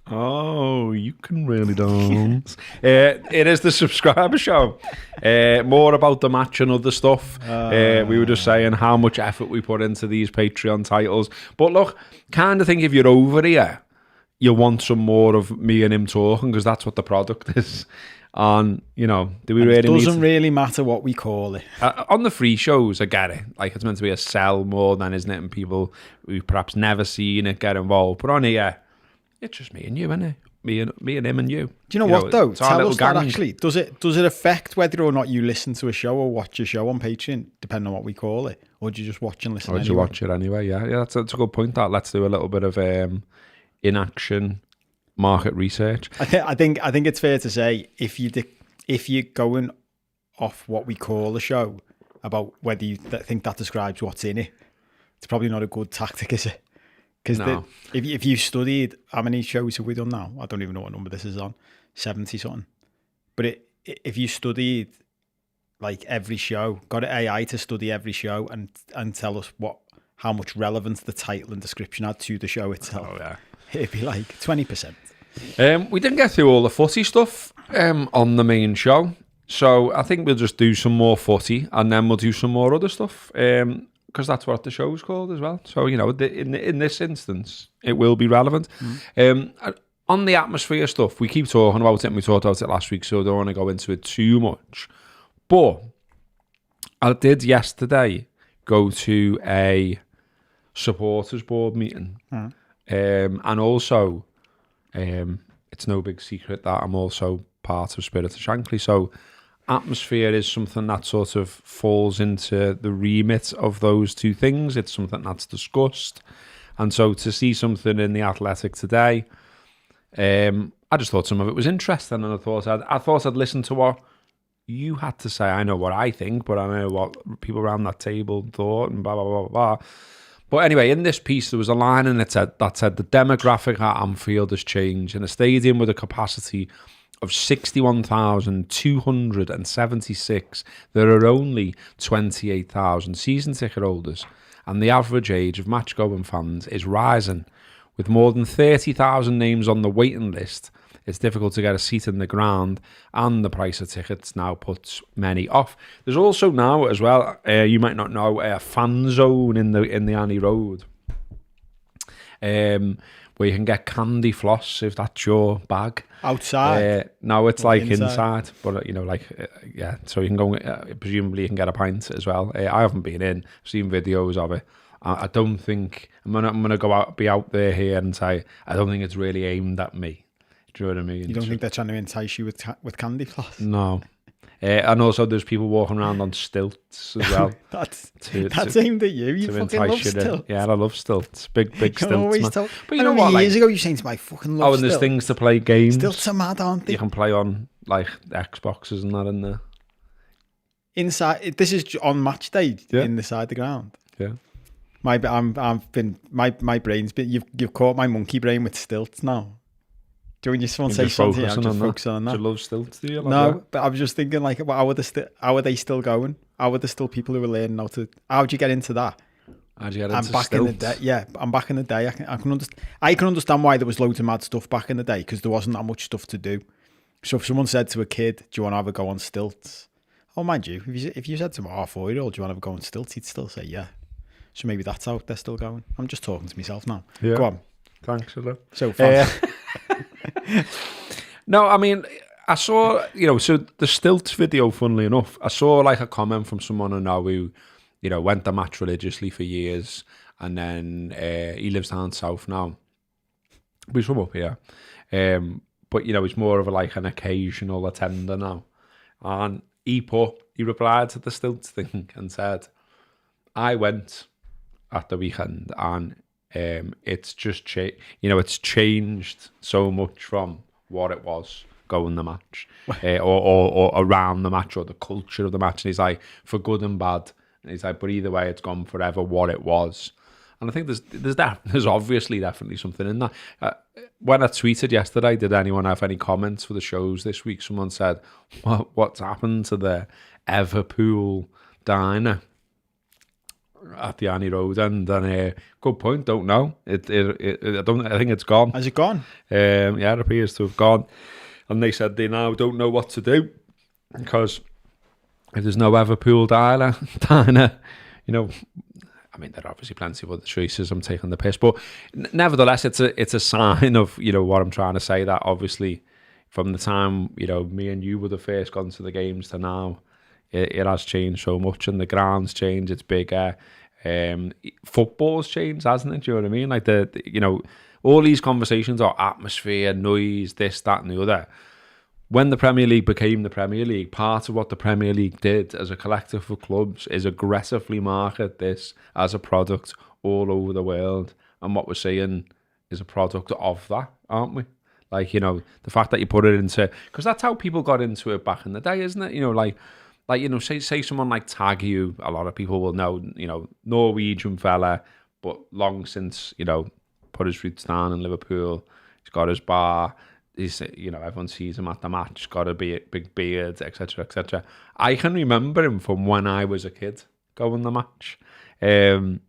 Oh, you can really dance. It is the subscriber show. More about the match and other stuff. We were just saying how much effort we put into these Patreon titles. But look, kind of think if you're over here, you want some more of me and him talking, because that's what the product is. And, you know, do we really need It doesn't really matter what we call it. on the free shows, I get it. Like, it's meant to be a sell more than, isn't it? And people who've perhaps never seen it get involved. But on here, it's just me and you, isn't it? Me and him and you. Do you know what, though? It's our Tell little us that, gang. actually. Does it affect whether or not you listen to a show or watch a show on Patreon, depending on what we call it? Or do you just watch and listen Or anyway? do you watch it anyway? Yeah, that's a good point. That let's do a little bit of in-action market research. I think it's fair to say, if you're going off what we call a show about whether you think that describes what's in it, it's probably not a good tactic, is it? Because No. if you studied, how many shows have we done now? I don't even know what number this is on, 70 something. But if you studied like every show, got an AI to study every show and tell us how much relevance the title and description had to the show itself, Oh yeah. it'd be like 20%. We didn't get through all the footy stuff on the main show, so I think we'll just do some more footy and then we'll do some more other stuff, because that's what the show's called as well. So, you know, in this instance, it will be relevant. On the atmosphere stuff, we keep talking about it, and we talked about it last week, so I don't want to go into it too much. But I did yesterday go to a supporters board meeting, and also it's no big secret that I'm also part of Spirit of Shankly. So atmosphere is something that sort of falls into the remit of those two things. It's something that's discussed. And so to see something in The Athletic today, I just thought some of it was interesting, and I thought I'd listen to what you had to say. I know what I think, but I know what people around that table thought, and blah, blah, blah, blah. But anyway, in this piece, there was a line in it that said the demographic at Anfield has changed. In a stadium with a capacity of 61,276, there are only 28,000 season ticket holders, and the average age of match-going fans is rising. With more than 30,000 names on the waiting list, it's difficult to get a seat in the ground, and the price of tickets now puts many off. There's also now, as well, you might not know, a fan zone in the Annie Road, where you can get candy floss if that's your bag. Outside? No, it's like inside, but you know, like yeah. So you can go. Presumably, you can get a pint as well. I haven't been in. I've seen videos of it. I don't think I'm gonna be out there here and say I don't think it's really aimed at me. Do you know what I mean? You don't think they're trying to entice you with candy floss? No. And also, there's people walking around on stilts as well. that's aimed at you. You fucking love stilts. Yeah, I love stilts. Big stilts, man. But you know what? Years ago, you were saying to me, I fucking love stilts. And there's things to play games. Stilts are mad, aren't they? You can play on like Xboxes and that in there. Inside, this is on match day in the side of the ground. Yeah. My brain's been. You've caught my monkey brain with stilts now. Do you just want to say something? I'm just focusing on that. Do you love stilts? Do you? No, but I was just thinking, like, how are they still going? How are there still people who are learning how to? How'd you get into that? How'd you get into back stilts? In the day. Yeah, I'm back in the day. I can understand why there was loads of mad stuff back in the day, because there wasn't that much stuff to do. So if someone said to a kid, "Do you want to have a go on stilts?" Oh, mind you, if you said to a 4-year-old, "Do you want to have a go on stilts?" he'd still say yeah. So maybe that's how they're still going. I'm just talking to myself now. Yeah. Go on. Thanks for that. So far. No, I mean, I saw, so the stilts video, funnily enough, I saw like a comment from someone I know who, went to match religiously for years, and then he lives down south now. But he's from up here. But, he's more of an occasional attender now. And he replied to the stilts thing and said, I went at the weekend, and it's just it's changed so much from what it was going the match, or around the match, or the culture of the match. And he's like, for good and bad. And he's like, but either way, it's gone forever what it was. And I think there's obviously definitely something in that. When I tweeted yesterday, did anyone have any comments for the shows this week? Someone said, what's happened to the Everpool diner? at the Annie Road end. And good point. Don't know. I think it's gone. Has it gone? Yeah, it appears to have gone. And they said they now don't know what to do because if there's no Everpool diner, you know. I mean, there are obviously plenty of other choices. I'm taking the piss, but nevertheless, it's a sign of, you know, what I'm trying to say. That obviously, from the time, you know, me and you would have first gone to the games to now, it has changed so much, and the ground's changed. It's bigger. Football's changed, hasn't it? Do you know what I mean? Like you know, all these conversations are atmosphere, noise, this, that, and the other. When the Premier League became the Premier League, part of what the Premier League did as a collective of clubs is aggressively market this as a product all over the world. And what we're seeing is a product of that, aren't we? Like, you know, the fact that you put it into... Because that's how people got into it back in the day, isn't it? You know, like you know, say someone like Taggy, who a lot of people will know, you know, Norwegian fella, but long since, you know, put his roots down in Liverpool. He's got his bar... He's, you know, everyone sees him at the match, got a big beard, etc., etc. I can remember him from when I was a kid going to the match. And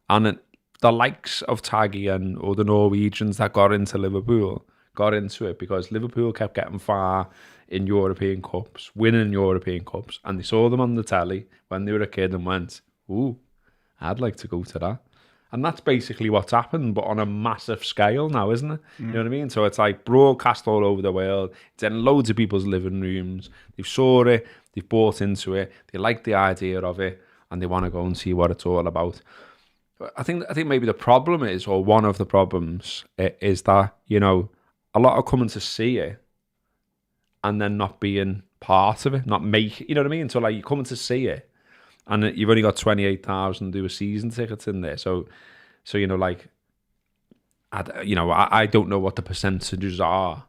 the likes of Taggy and or the Norwegians that got into Liverpool got into it because Liverpool kept getting far in European Cups, winning European Cups, and they saw them on the telly when they were a kid and went, ooh, I'd like to go to that. And that's basically what's happened, but on a massive scale now, isn't it? You know what I mean? So it's like broadcast all over the world. It's in loads of people's living rooms. They've saw it, they've bought into it, they like the idea of it, and they want to go and see what it's all about. I think maybe the problem is, or one of the problems, is that, you know, a lot are coming to see it and then not being part of it, not make, you know what I mean? So like you're coming to see it, and you've only got 28,000 do a season tickets in there. So you know, like, I don't know what the percentages are.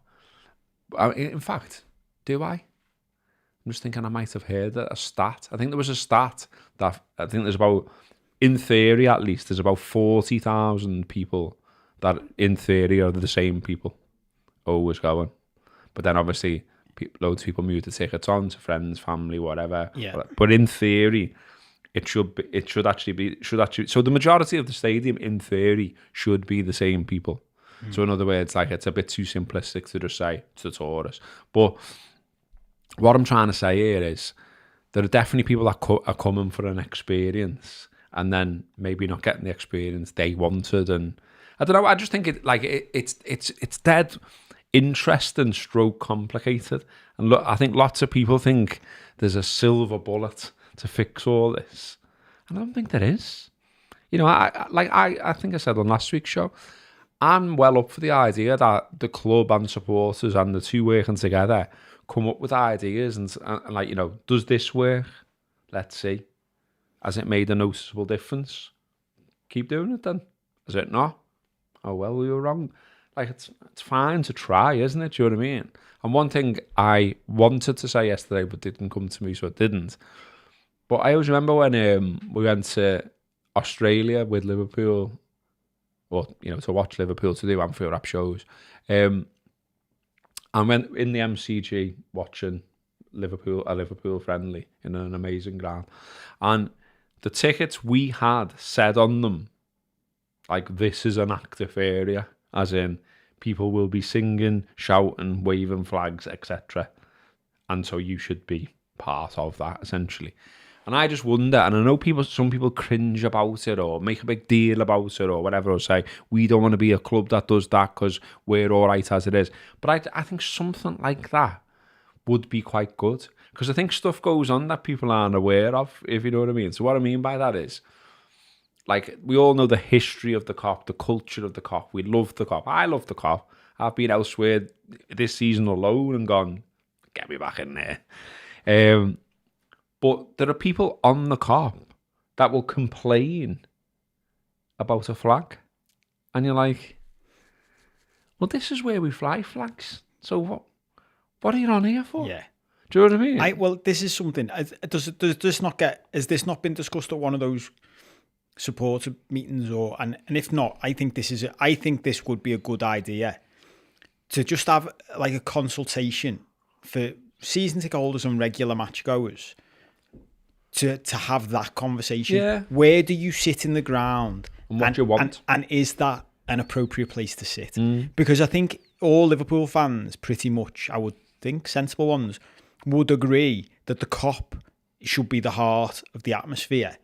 In fact, do I? I'm just thinking I might have heard a stat. I think there was a stat that I think there's about, in theory at least, there's about 40,000 people that in theory are the same people always going. But then obviously loads of people move the tickets on to friends, family, whatever. Yeah. But in theory, it should actually. So the majority of the stadium, in theory, should be the same people. So in other words, like, it's a bit too simplistic to just say it's the tourists. But what I'm trying to say here is there are definitely people that are coming for an experience and then maybe not getting the experience they wanted. And I don't know. I just think it's dead interesting, stroke complicated. And look, I think lots of people think there's a silver bullet to fix all this, and I don't think there is. You know, I think I said on last week's show, I'm well up for the idea that the club and supporters and the two working together come up with ideas and like, you know, does this work? Let's see. Has it made a noticeable difference? Keep doing it then. Has it not? Oh well, we were wrong. Like, it's fine to try, isn't it? Do you know what I mean? And one thing I wanted to say yesterday but didn't come to me, so it didn't. But I always remember when we went to Australia with Liverpool, or, you know, to watch Liverpool, to do Anfield Wrap shows. And went in the MCG watching a Liverpool friendly in an amazing ground. And the tickets we had said on them, like, this is an active area, as in people will be singing, shouting, waving flags, etc. And so you should be part of that, essentially. And I just wonder, and I know some people cringe about it or make a big deal about it or whatever, or say, we don't want to be a club that does that because we're all right as it is. But I think something like that would be quite good, because I think stuff goes on that people aren't aware of, if you know what I mean. So what I mean by that is, like, we all know the history of the Cop, the culture of the Cop. We love the Cop. I love the Cop. I've been elsewhere this season alone and gone, get me back in there. But there are people on the Cop that will complain about a flag. And you're like, well, this is where we fly flags. So what are you on here for? Yeah. Do you know what I mean? Well, this is something. Has this not been discussed at one of those supporter meetings, or and if not, I think this would be a good idea to just have like a consultation for season ticket holders and regular match goers. to have that conversation. Yeah. Where do you sit in the ground? And what do you want? And is that an appropriate place to sit? Because I think all Liverpool fans, pretty much, I would think, sensible ones, would agree that the Cop should be the heart of the atmosphere.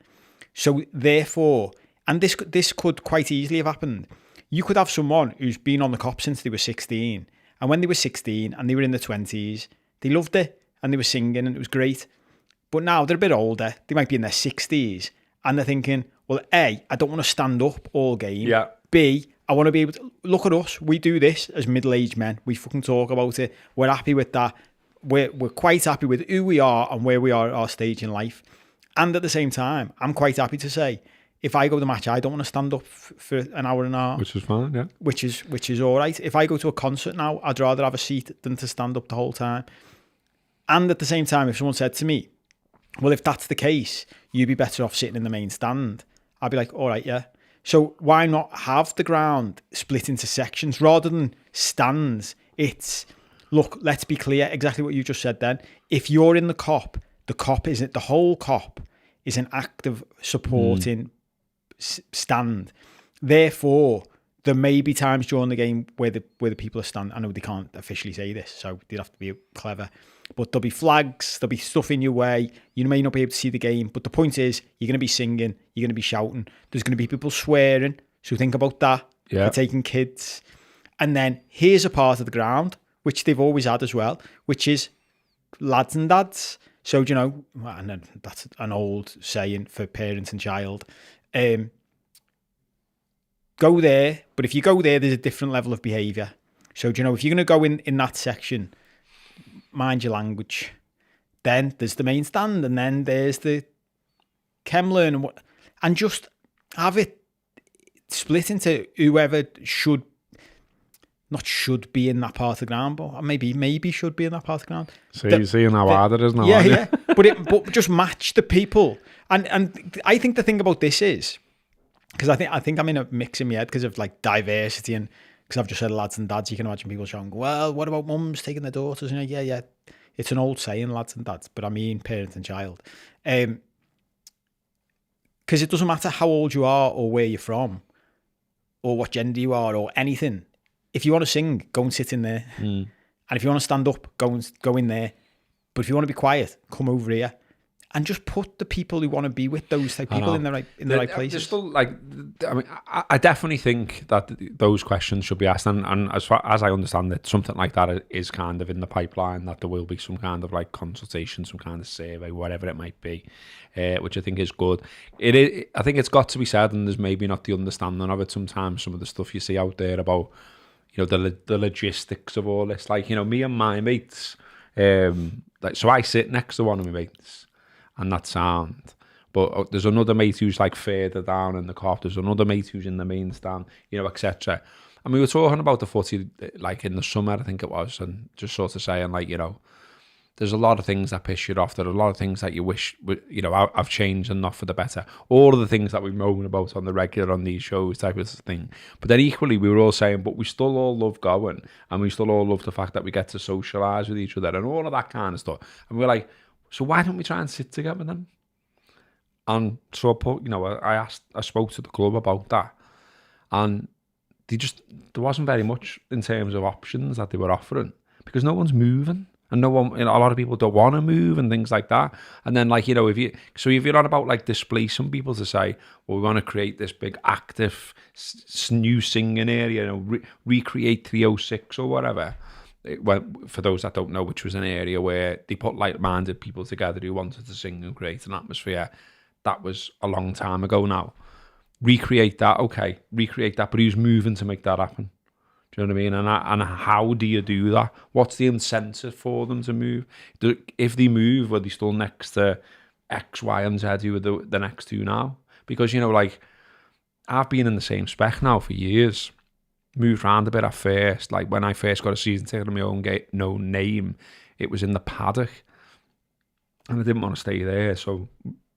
So therefore, and this could quite easily have happened. You could have someone who's been on the Cop since they were 16, and when they were 16 and they were in their 20s, they loved it and they were singing and it was great. But now they're a bit older, they might be in their 60s, and they're thinking, well, A, I don't want to stand up all game. Yeah. B, I want to be able to, look at us, we do this as middle-aged men, we fucking talk about it, we're happy with that, we're quite happy with who we are and where we are at our stage in life. And at the same time, I'm quite happy to say, if I go to the match, I don't want to stand up for an hour and a half. Which is fine, yeah. Which is all right. If I go to a concert now, I'd rather have a seat than to stand up the whole time. And at the same time, if someone said to me, well, if that's the case, you'd be better off sitting in the main stand, I'd be like, all right, yeah. So why not have the ground split into sections rather than stands? It's, look, let's be clear, exactly what you just said then. If you're in the Cop isn't, the whole Cop is an active supporting stand. Therefore, there may be times during the game where the people are standing. I know they can't officially say this, so they'd have to be clever. But there'll be flags, there'll be stuff in your way. You may not be able to see the game, but the point is, you're going to be singing, you're going to be shouting. There's going to be people swearing, so think about that. Yeah. For taking kids. And then here's a part of the ground, which they've always had as well, which is lads and dads. So, you know, and that's an old saying for parent and child. Go there, but if you go there, there's a different level of behaviour. So, you know, if you're going to go in that section, mind your language. Then there's the main stand, and then there's the Kemlern, and just have it split into whoever not should be in that part of the ground, but maybe should be in that part of the ground. So you're seeing how hard it is now, yeah, aren't you? yeah. But just match the people. And I think the thing about this is, because I think I'm in a mix in my head because of like diversity, and because I've just said lads and dads, you can imagine people shouting, well, what about mums taking their daughters? And yeah, it's an old saying, lads and dads, but I mean parent and child. Because it doesn't matter how old you are or where you're from or what gender you are or anything. If you want to sing, go and sit in there. And if you want to stand up, go in there. But if you want to be quiet, come over here. And just put the people who want to be with those type people in the right places. Still, like, I mean, I definitely think that those questions should be asked, and as far as I understand it, something like that is kind of in the pipeline. That there will be some kind of like consultation, some kind of survey, whatever it might be, which I think is good. It is. I think it's got to be said, and there's maybe not the understanding of it sometimes. Some of the stuff you see out there about, you know, the logistics of all this. Like, you know, me and my mates, like, so I sit next to one of my mates. And that's sound. But there's another mate who's like further down in the Cop. There's another mate who's in the main stand, you know, etc. And we were talking about the footy, like in the summer, I think it was, and just sort of saying, like, you know, there's a lot of things that piss you off. There are a lot of things that you wish, you know, I've changed and not for the better. All of the things that we moan about on the regular on these shows, type of thing. But then equally, we were all saying, but we still all love going, and we still all love the fact that we get to socialise with each other and all of that kind of stuff. And we're like, so why don't we try and sit together then? And so I spoke to the club about that, and there wasn't very much in terms of options that they were offering, because no one's moving, and a lot of people don't want to move and things like that. And then, like, you know, if you're not about like displacing people to say, well, we want to create this big active new singing area, you know, recreate 306 or whatever. For those that don't know, which was an area where they put like-minded people together who wanted to sing and create an atmosphere. That was a long time ago now. Recreate that, but who's moving to make that happen? Do you know what I mean? And how do you do that? What's the incentive for them to move? If they move, are they still next to X, Y, and Z who are the next two now? Because, you know, like, I've been in the same spec now for years. Moved around a bit at first. Like, when I first got a season ticket on my own name, it was in the Paddock, and I didn't want to stay there, so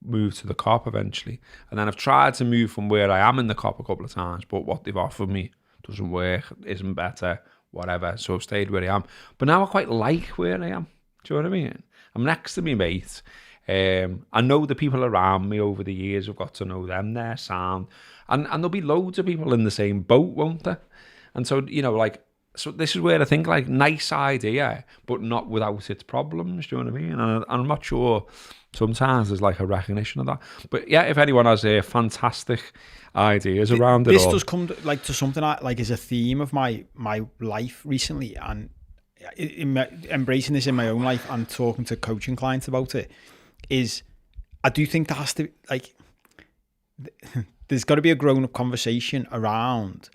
moved to the Cop eventually. And then I've tried to move from where I am in the Cop a couple of times, but what they've offered me doesn't work, isn't better, whatever. So I've stayed where I am. But now I quite like where I am. Do you know what I mean? I'm next to me mate. I know the people around me over the years have got to know them, their sound, and there'll be loads of people in the same boat, won't there? And so, like, so this is where I think, like, nice idea, but not without its problems, do you know what I mean? And I'm not sure sometimes there's like a recognition of that. But yeah, if anyone has a fantastic ideas around it this all. does come like to something like is a theme of my life recently, and embracing this in my own life and talking to coaching clients about it, is I do think there has to, like, there's got to be a grown-up conversation around,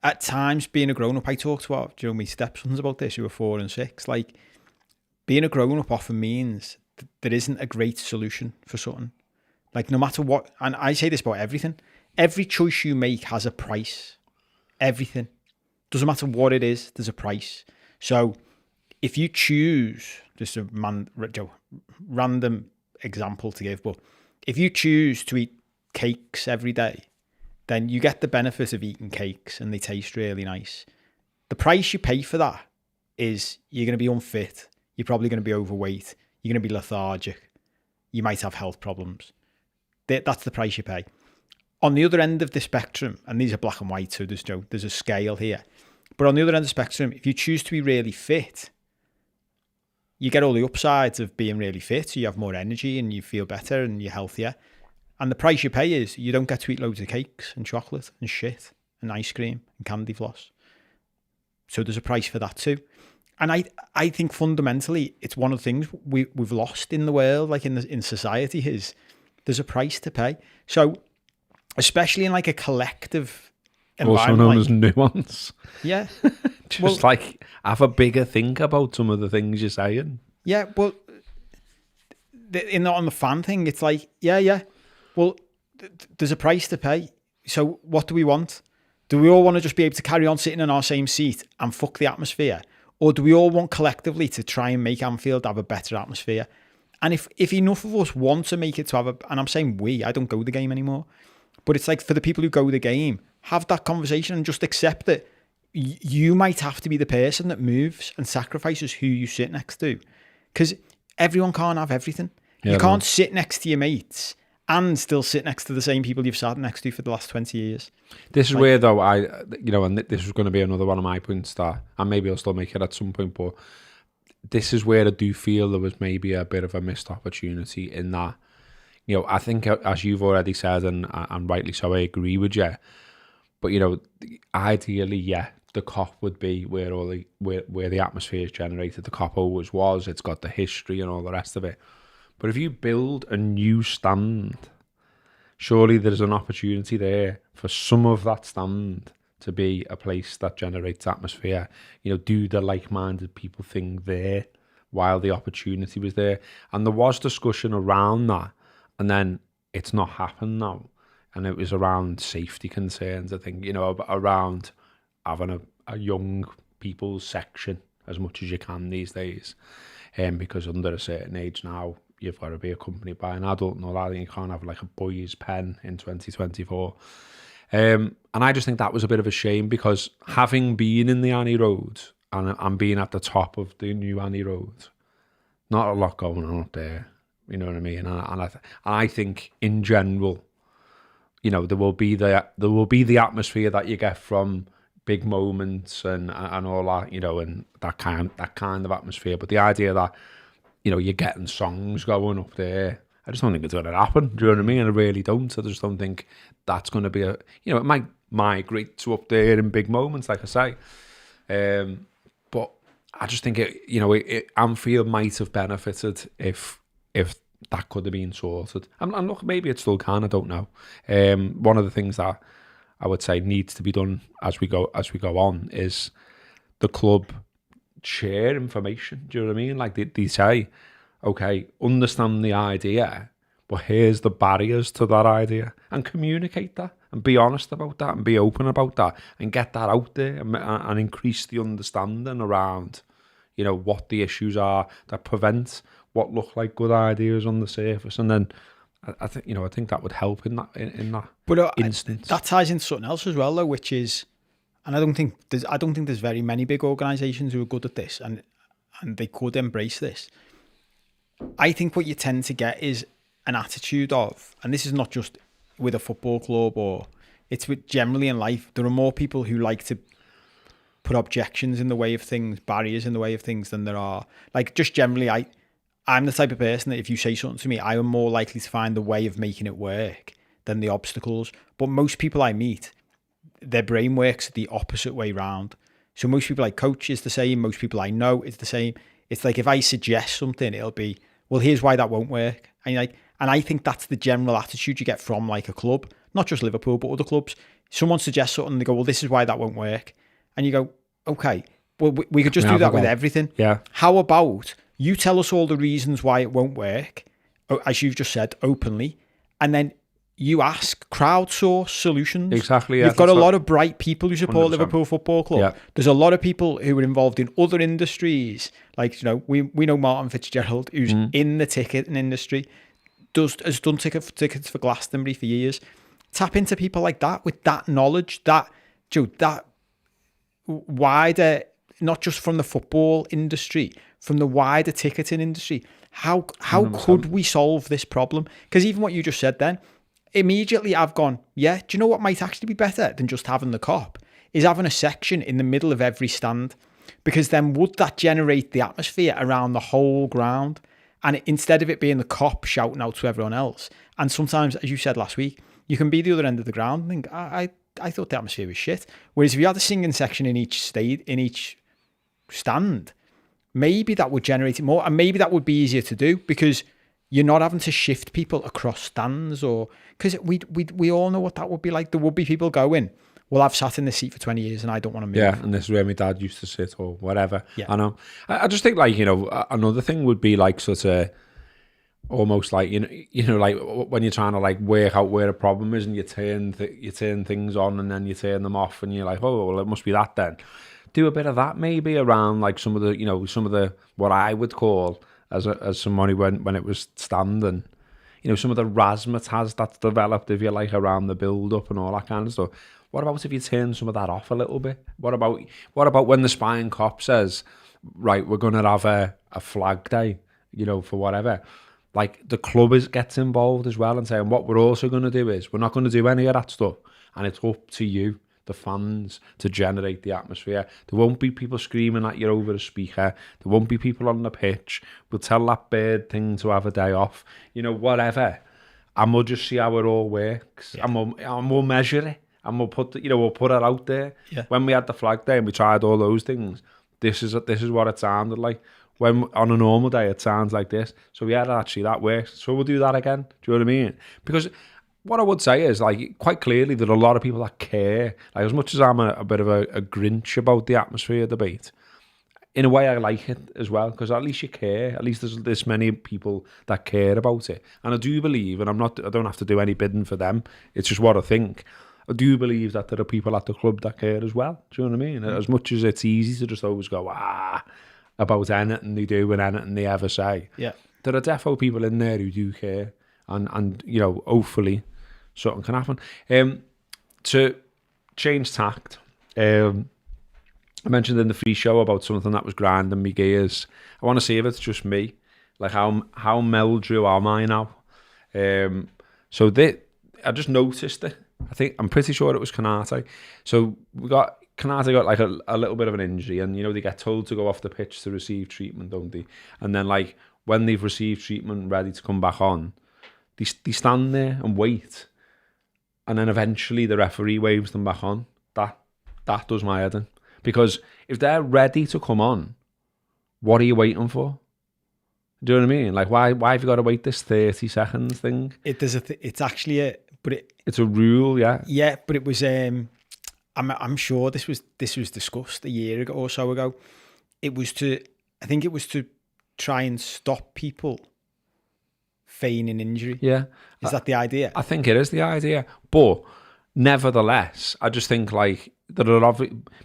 at times, being a grown-up. I talk to my stepsons about this, who are 4 and 6. Like, being a grown-up often means there isn't a great solution for something. Like, no matter what, and I say this about everything, every choice you make has a price. Everything. Doesn't matter what it is, there's a price. So if you choose, just a random example to give, but if you choose to eat cakes every day, then you get the benefit of eating cakes and they taste really nice. The price you pay for that is you're going to be unfit. You're probably going to be overweight. You're going to be lethargic. You might have health problems. That's the price you pay. On the other end of the spectrum, and these are black and white, so there's a scale here. But on the other end of the spectrum, if you choose to be really fit, you get all the upsides of being really fit. So you have more energy and you feel better and you're healthier. And the price you pay is you don't get to eat loads of cakes and chocolate and shit and ice cream and candy floss. So there's a price for that too. And I think fundamentally, it's one of the things we've lost in the world, like in society, is there's a price to pay. So especially in like a collective environment. Also known as nuance. Yeah. Just like have a bigger think about some of the things you're saying. Yeah, well, on the fan thing, it's like, yeah. Well, there's a price to pay. So what do we want? Do we all want to just be able to carry on sitting in our same seat and fuck the atmosphere? Or do we all want collectively to try and make Anfield have a better atmosphere? And if enough of us want to make it to have and I'm saying I don't go to the game anymore, but it's like for the people who go to the game, have that conversation and just accept that you might have to be the person that moves and sacrifices who you sit next to. Because everyone can't have everything. Yeah, you can't sit next to your mates and still sit next to the same people you've sat next to for the last 20 years. This is where, though, and this was going to be another one of my points that, and maybe I'll still make it at some point, but this is where I do feel there was maybe a bit of a missed opportunity in that, I think, as you've already said, and rightly so, I agree with you, but, ideally, yeah, the Cop would be where where the atmosphere is generated. The Cop always was. It's got the history and all the rest of it. But if you build a new stand, surely there's an opportunity there for some of that stand to be a place that generates atmosphere. Do the like-minded people thing there while the opportunity was there. And there was discussion around that, and then it's not happened now. And it was around safety concerns, I think, around having a young people's section as much as you can these days. Because under a certain age now, you've got to be accompanied by an adult and all that, and you can't have like a boy's pen in 2024. And I just think that was a bit of a shame, because having been in the Annie Road and being at the top of the new Annie Road, not a lot going on up there, you know what I mean? And I think in general, there will be the atmosphere that you get from big moments and all that, and that kind of atmosphere. But the idea that you're getting songs going up there, I just don't think it's going to happen. Do you know what I mean? And I really don't. I just don't think that's going to be it might migrate to up there in big moments, like I say. But I just think Anfield might have benefited if that could have been sorted. And look, maybe it still can. I don't know. One of the things that I would say needs to be done as we go on is the club share information. Do you know what I mean? Like they say, okay, understand the idea, but here's the barriers to that idea, and communicate that and be honest about that and be open about that and get that out there and increase the understanding around, what the issues are that prevent what look like good ideas on the surface. And then I think that would help in that instance. That ties into something else as well, though, which is, and I don't think there's very many big organisations who are good at this, and they could embrace this. I think what you tend to get is an attitude of, and this is not just with a football club or it's with generally in life, there are more people who like to put objections in the way of things, barriers in the way of things than there are. Like just generally, I'm the type of person that if you say something to me, I am more likely to find the way of making it work than the obstacles. But most people I meet, their brain works the opposite way round. So most people I coach is the same. Most people I know is the same. It's like if I suggest something, it'll be, well, here's why that won't work. And I think that's the general attitude you get from like a club, not just Liverpool, but other clubs. Someone suggests something and they go, well, this is why that won't work. And you go, okay, well, we could just do that with everything. Yeah. How about you tell us all the reasons why it won't work, as you've just said, openly, and then you ask, crowdsource solutions. Exactly. Yeah, You've got a lot of bright people who support 100%. Liverpool Football Club. Yeah. There's a lot of people who are involved in other industries. Like, we know Martin Fitzgerald, who's in the ticketing industry, has done tickets for Glastonbury for years. Tap into people like that with that knowledge, that wider, not just from the football industry, from the wider ticketing industry. How 100%. Could we solve this problem? Because even what you just said then, immediately I've gone, yeah, do you know what might actually be better than just having the cop? Is having a section in the middle of every stand. Because then would that generate the atmosphere around the whole ground? And instead of it being the cop shouting out to everyone else, and sometimes, as you said last week, you can be the other end of the ground and think, I thought the atmosphere was shit. Whereas if you had a singing section in each stand, maybe that would generate it more, and maybe that would be easier to do because you're not having to shift people across stands, or because we all know what that would be like. There would be people going, well, I've sat in this seat for 20 years and I don't want to move. Yeah, and this is where my dad used to sit or whatever. Yeah. I know. I just think like, another thing would be like sort of almost like, like when you're trying to like work out where a problem is and you turn things on and then you turn them off and you're like, oh, well, it must be that then. Do a bit of that maybe around like some of the what I would call as somebody when it was standing, some of the razzmatazz that's developed, if you like, around the build up and all that kind of stuff. What about if you turn some of that off a little bit? What about when the spine cop says, right, we're going to have a flag day, for whatever. Like the club gets involved as well and saying what we're also going to do is we're not going to do any of that stuff, and it's up to you, the fans, to generate the atmosphere. There won't be people screaming at you over a speaker. There won't be people on the pitch. We'll tell that bird thing to have a day off, whatever, and we'll just see how it all works. Yeah. And we'll measure it, and we'll put it out there. Yeah. When we had the flag day and we tried all those things, this is what it sounded like. When on a normal day it sounds like this. So yeah, actually that works. So we'll do that again. Do you know what I mean? Because what I would say is like quite clearly there are a lot of people that care. Like as much as I'm a bit of a Grinch about the atmosphere debate, in a way I like it as well, because at least you care. At least there's this many people that care about it. And I do believe, and I don't have to do any bidding for them. It's just what I think. I do believe that there are people at the club that care as well. Do you know what I mean? As much as it's easy to just always go, about anything they do and anything they ever say. Yeah. There are definitely people in there who do care, and hopefully something can happen. To change tact, I mentioned in the free show about something that was grinding me gears. I want to see if it's just me. Like how meldrew am I now? So I just noticed it. I'm pretty sure it was Canate. So Canate got like a little bit of an injury, and they get told to go off the pitch to receive treatment, don't they? And then like when they've received treatment, ready to come back on, they stand there and wait, and then eventually the referee waves them back on. That does my head in, because if they're ready to come on, what are you waiting for? Do you know what I mean? Like why have you got to wait this 30 seconds thing? It's actually it's a rule, yeah. Yeah, but it was. I'm sure this was discussed a year ago or so ago. I think it was to try and stop people feigning injury. Yeah. Is that the idea? I think it is the idea. But nevertheless, I just think like but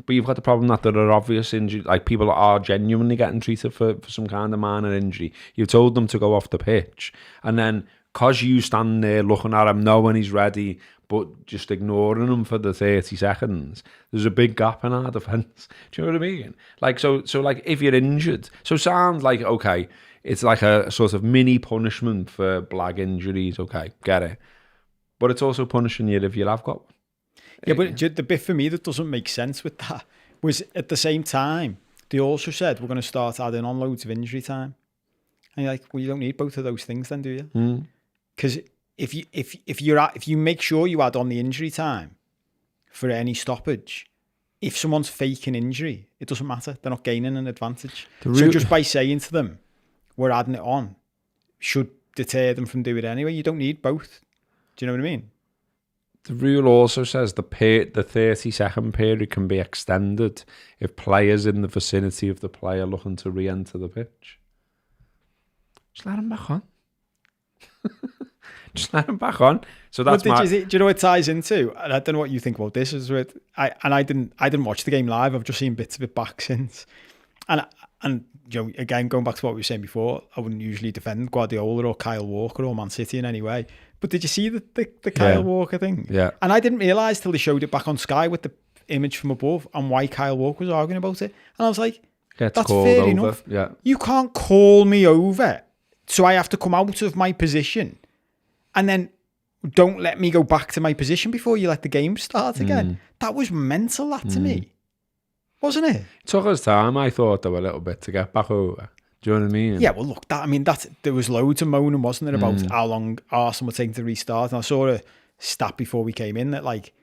you've got the problem that there are obvious injuries, like people are genuinely getting treated for some kind of minor injury. You've told them to go off the pitch, and then because you stand there looking at him knowing he's ready but just ignoring him for the 30 seconds, there's a big gap in our defence. Do you know what I mean? Like so like if you're injured, so sounds like, okay, it's like a sort of mini punishment for blag injuries. Okay, get it. But it's also punishing you if you have got one. Yeah, but the bit for me that doesn't make sense with that was at the same time, they also said we're going to start adding on loads of injury time. And you're like, well, you don't need both of those things then, do you? Because if you make sure you add on the injury time for any stoppage, if someone's faking injury, it doesn't matter. They're not gaining an advantage. So just by saying to them, we're adding it on, should deter them from doing it anyway. You don't need both. Do you know what I mean? The rule also says the 30-second period can be extended if players in the vicinity of the player looking to re-enter the pitch. Just let him back on. Just let him back on. So that's do you know what it ties into? And I don't know what you think about this. I didn't watch the game live. I've just seen bits of it back since. And you know, again, going back to what we were saying before, I wouldn't usually defend Guardiola or Kyle Walker or Man City in any way. But did you see the Kyle Walker thing? Yeah. And I didn't realise till they showed it back on Sky with the image from above and why Kyle Walker was arguing about it. And I was like, that's fair enough. Yeah. You can't call me over, so I have to come out of my position. And then don't let me go back to my position before you let the game start again. That was mental, that to me. Wasn't it? It took us time, I thought, though, a little bit to get back over. Do you know what I mean? Yeah, well, look, there was loads of moaning, wasn't there, about how long Arsenal were taking to restart. And I saw a stat before we came in that, like,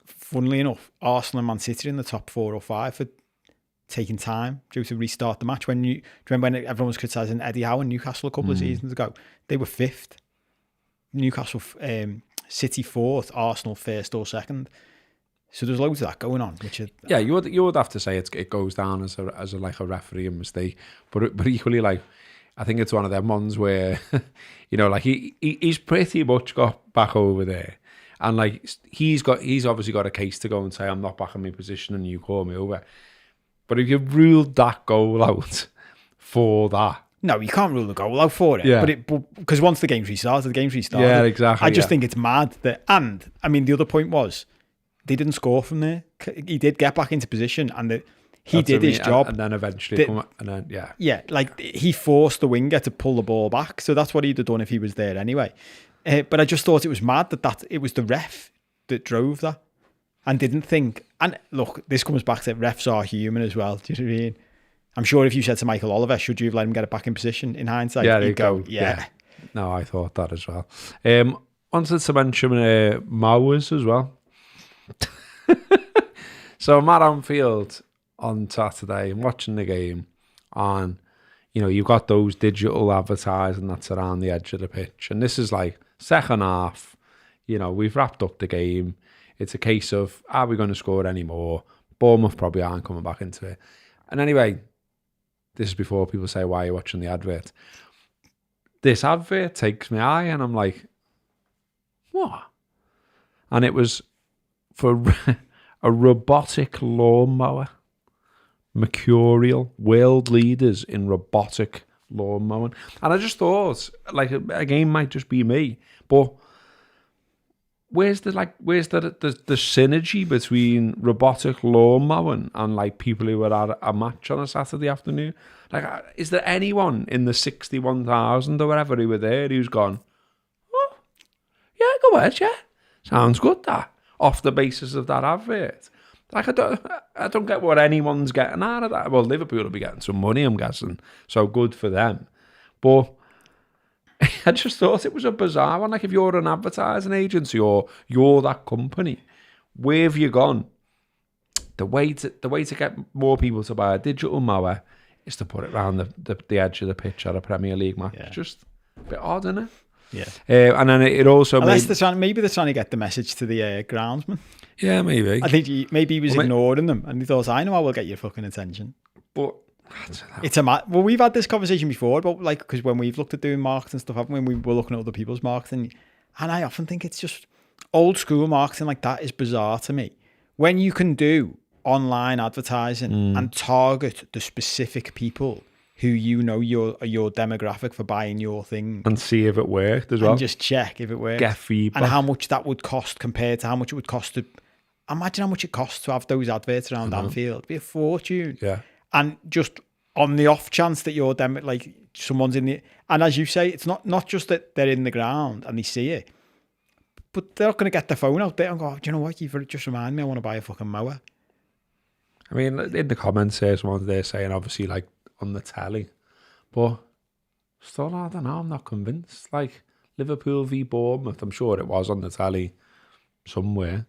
funnily enough, Arsenal and Man City are in the top 4 or 5 for taking time due to restart the match. Do you remember when everyone was criticising Eddie Howe and Newcastle a couple of seasons ago? They were 5th. Newcastle, City 4th, Arsenal 1st or 2nd. So there's loads of that going on. Yeah, you would have to say it goes down as a like a refereeing mistake, but equally, like, I think it's one of them ones where you know, like he's pretty much got back over there, and like he's obviously got a case to go and say I'm not back in my position and you call me over. But if you ruled that goal out for that. No, you can't rule the goal out for it. Yeah. But because once the game's restarted, Yeah, exactly. I just think it's mad that, and I mean, the other point was they didn't score from there. He did get back into position, and he did his job. And then eventually, like he forced the winger to pull the ball back. So that's what he'd have done if he was there anyway. But I just thought it was mad that it was the ref that drove that, and didn't think. And look, this comes back to refs are human as well. Do you know what I mean? I'm sure if you said to Michael Oliver, should you have let him get it back in position in hindsight? Yeah, he'd go, yeah. No, I thought that as well. Wanted to mention Mowers as well. So I'm at Anfield on Saturday, I'm watching the game, and you know, you've got those digital advertising that's around the edge of the pitch, and this is like second half, you know, we've wrapped up the game. It's a case of, are we going to score any more? Bournemouth probably aren't coming back into it. And anyway, this is before people say, why are you watching the advert? This advert takes my eye, and I'm like, what? And it was for a robotic lawnmower. Mercurial, world leaders in robotic lawn mowing. And I just thought, like, again, might just be me, but where's the synergy between robotic lawn mowing and like people who are at a match on a Saturday afternoon? Like, is there anyone in the 61,000 or whatever who were there who's gone, oh, yeah, go ahead, yeah, sounds good, that, off the basis of that advert? Like, I don't get what anyone's getting out of that. Well, Liverpool will be getting some money, I'm guessing, so good for them. But I just thought it was a bizarre one. Like, if you're an advertising agency or you're that company, where have you gone? The way to get more people to buy a digital mower is to put it around the edge of the pitch at a Premier League match. Yeah. It's just a bit odd, isn't it? Yeah. And then it also maybe they're trying to get the message to the groundsman. Yeah, maybe. I think maybe he was ignoring them, and he thought, I know I will get your fucking attention. But it's well, we've had this conversation before about, like, because when we've looked at doing marketing stuff, haven't we? We were looking at other people's marketing, and I often think it's just old school marketing like that is bizarre to me. When you can do online advertising and target the specific people who you know your demographic for buying your thing, and see if it worked as well, and just check if it works, get feedback, and how much that would cost compared to how much it would cost to imagine how much it costs to have those adverts around Anfield. It'd be a fortune. Yeah. And just on the off chance that your someone's in the, and as you say, it's not just that they're in the ground and they see it, but they're not going to get their phone out there and go, do you know what, you've just reminded me, I want to buy a fucking mower. I mean, in the comments there, someone there saying obviously like on the telly, but still, I don't know, I'm not convinced. Like Liverpool v Bournemouth, I'm sure it was on the telly somewhere,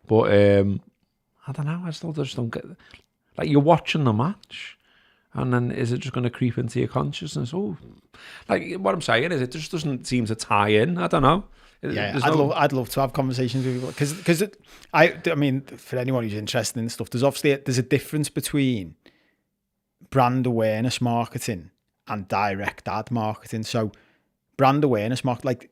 but I don't know, I still just don't get, like you're watching the match and then is it just going to creep into your consciousness? Oh, like what I'm saying is it just doesn't seem to tie in. I don't know. Yeah, I'd love to have conversations with people because I mean, for anyone who's interested in stuff, there's a difference between brand awareness marketing and direct ad marketing. So brand awareness like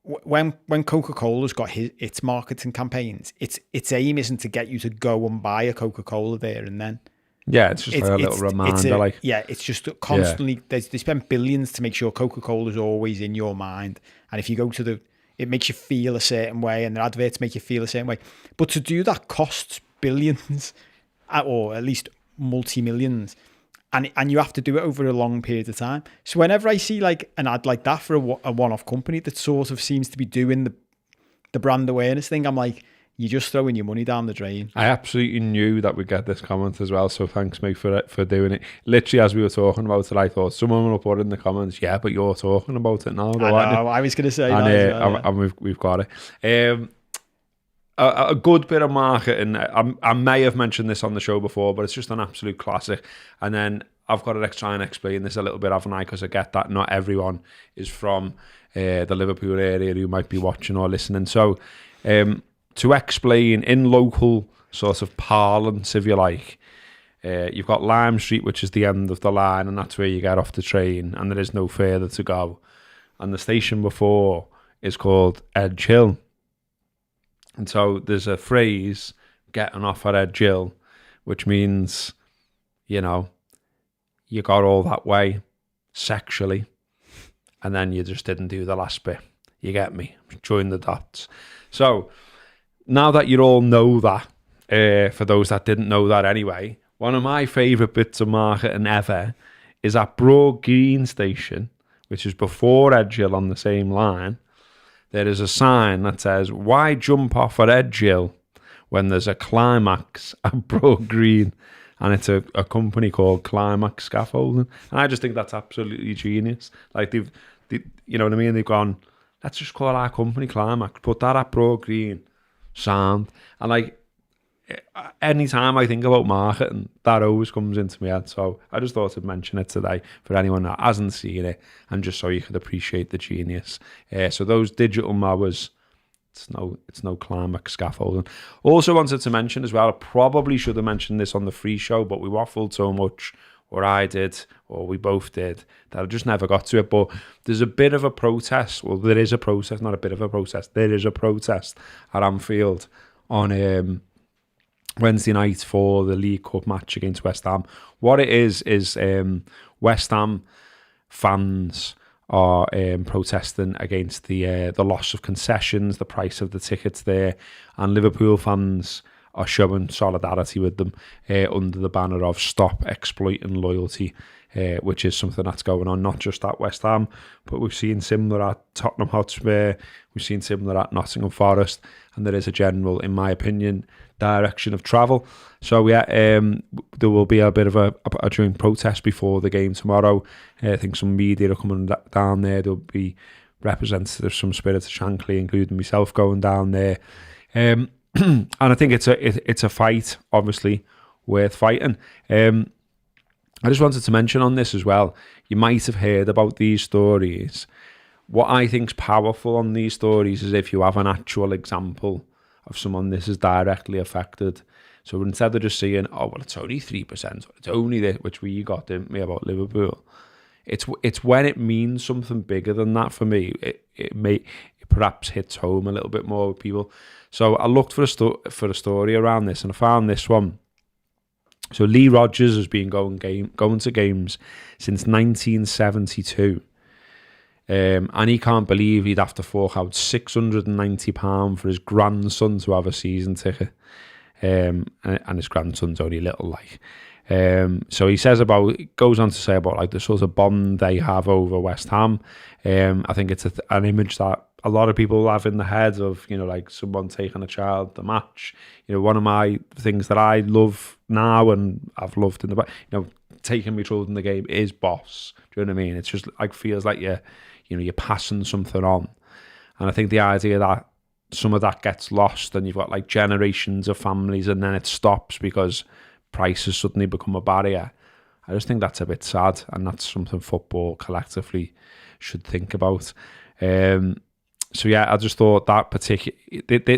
when Coca-Cola's got its marketing campaigns, its aim isn't to get you to go and buy a Coca-Cola there and then. Yeah, it's just like a little reminder. It's just constantly, they spend billions to make sure Coca-Cola's always in your mind. And if you go to it makes you feel a certain way and the adverts make you feel a certain way. But to do that costs billions or at least multi-millions. And you have to do it over a long period of time. So whenever I see like an ad like that for a one-off company that sort of seems to be doing the brand awareness thing, I'm like, you're just throwing your money down the drain. I absolutely knew that we'd get this comment as well, so thanks, mate, for doing it. Literally, as we were talking about it, I thought someone will put in the comments, yeah, but you're talking about it now. I know, I was going to say that. And we've got it. A good bit of marketing. I may have mentioned this on the show before, but it's just an absolute classic. And then I've got to try and explain this a little bit, haven't I? Because I get that not everyone is from the Liverpool area who might be watching or listening. So, to explain in local sort of parlance, if you like, you've got Lime Street, which is the end of the line, and that's where you get off the train, and there is no further to go. And the station before is called Edge Hill. And so there's a phrase, getting off at Edge Hill, which means, you know, you got all that way sexually, and then you just didn't do the last bit. You get me? Join the dots. So now that you all know that, for those that didn't know that anyway, one of my favourite bits of marketing ever is at Broad Green Station, which is before Edge Hill on the same line. There is a sign that says, why jump off at Edge Hill when there's a climax at Broad Green? And it's a company called Climax Scaffolding. And I just think that's absolutely genius. Like they've you know what I mean? They've gone, let's just call our company Climax, put that at Broad Green, sound. And like, anytime I think about marketing, that always comes into my head. So I just thought I'd mention it today for anyone that hasn't seen it, and just so you could appreciate the genius. So those digital mowers, it's no Climax Scaffolding. Also wanted to mention as well, I probably should have mentioned this on the free show, but we waffled so much, or I did, or we both did, that I just never got to it. But there's a bit of a protest. Well, there is a protest, not a bit of a protest. There is a protest at Anfield on Wednesday night for the League Cup match against West Ham. What it is West Ham fans are protesting against the loss of concessions, the price of the tickets there, and Liverpool fans are showing solidarity with them under the banner of Stop Exploiting Loyalty, which is something that's going on not just at West Ham, but we've seen similar at Tottenham Hotspur, we've seen similar at Nottingham Forest, and there is a general, in my opinion, direction of travel. So yeah, there will be a bit of a joint protest before the game tomorrow. I think some media are coming down there. There'll be representatives from Spirit of Shankly, including myself, going down there. And I think it's a fight, obviously, worth fighting. I just wanted to mention on this as well, you might have heard about these stories. What I think's powerful on these stories is if you have an actual example of someone this is directly affected. So instead of just saying, oh, well, it's only 3%, it's only this, which we got, didn't we, about Liverpool. It's when it means something bigger than that for me. It perhaps hits home a little bit more with people. So I looked for a story around this, and I found this one. So Lee Rogers has been going to games since 1972. And he can't believe he'd have to fork out £690 for his grandson to have a season ticket. and his grandson's only little, like. So he goes on to say about like the sort of bond they have over West Ham. I think it's an image that a lot of people have in the head of, you know, like someone taking a child to match. You know, one of my things that I love now and I've loved in the back, you know, taking my children the game is Boss. Do you know what I mean? It's just like feels like you're passing something on. And I think the idea that some of that gets lost and you've got like generations of families and then it stops because prices suddenly become a barrier. I just think that's a bit sad, and that's something football collectively should think about. So yeah, I just thought that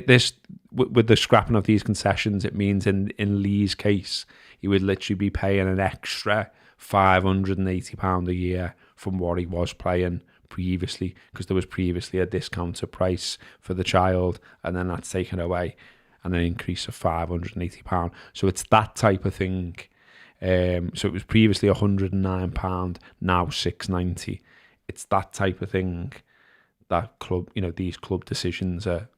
this with the scrapping of these concessions, it means in Lee's case, he would literally be paying an extra £580 a year from what he was paying previously, because there was previously a discounted price for the child, and then that's taken away, and an increase of £580. So it's that type of thing. So it was previously £109, now £690. It's that type of thing that club, you know, these club decisions are.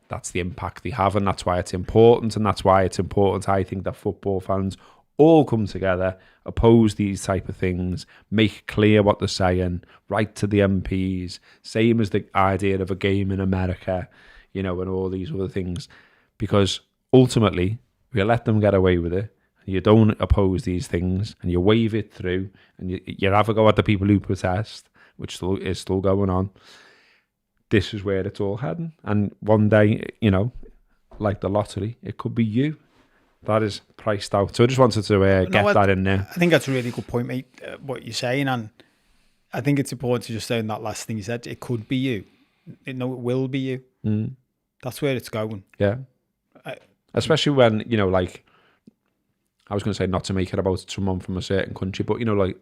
That's the impact they have, and that's why it's important. And that's why it's important, I think, that football fans all come together, oppose these type of things, make clear what they're saying, write to the MPs, same as the idea of a game in America, you know, and all these other things. Because ultimately, we let them get away with it. You don't oppose these things, and you wave it through, and you have a go at the people who protest, which is still going on. This is where it's all heading. And one day, you know, like the lottery, it could be you that is priced out. So I just wanted to get that in there. I think that's a really good point, mate, what you're saying. And I think it's important to just say in that last thing you said, it could be you. No, it will be you. Mm. That's where it's going. Yeah. Especially when, you know, like, I was going to say not to make it about someone from a certain country, but, you know, like,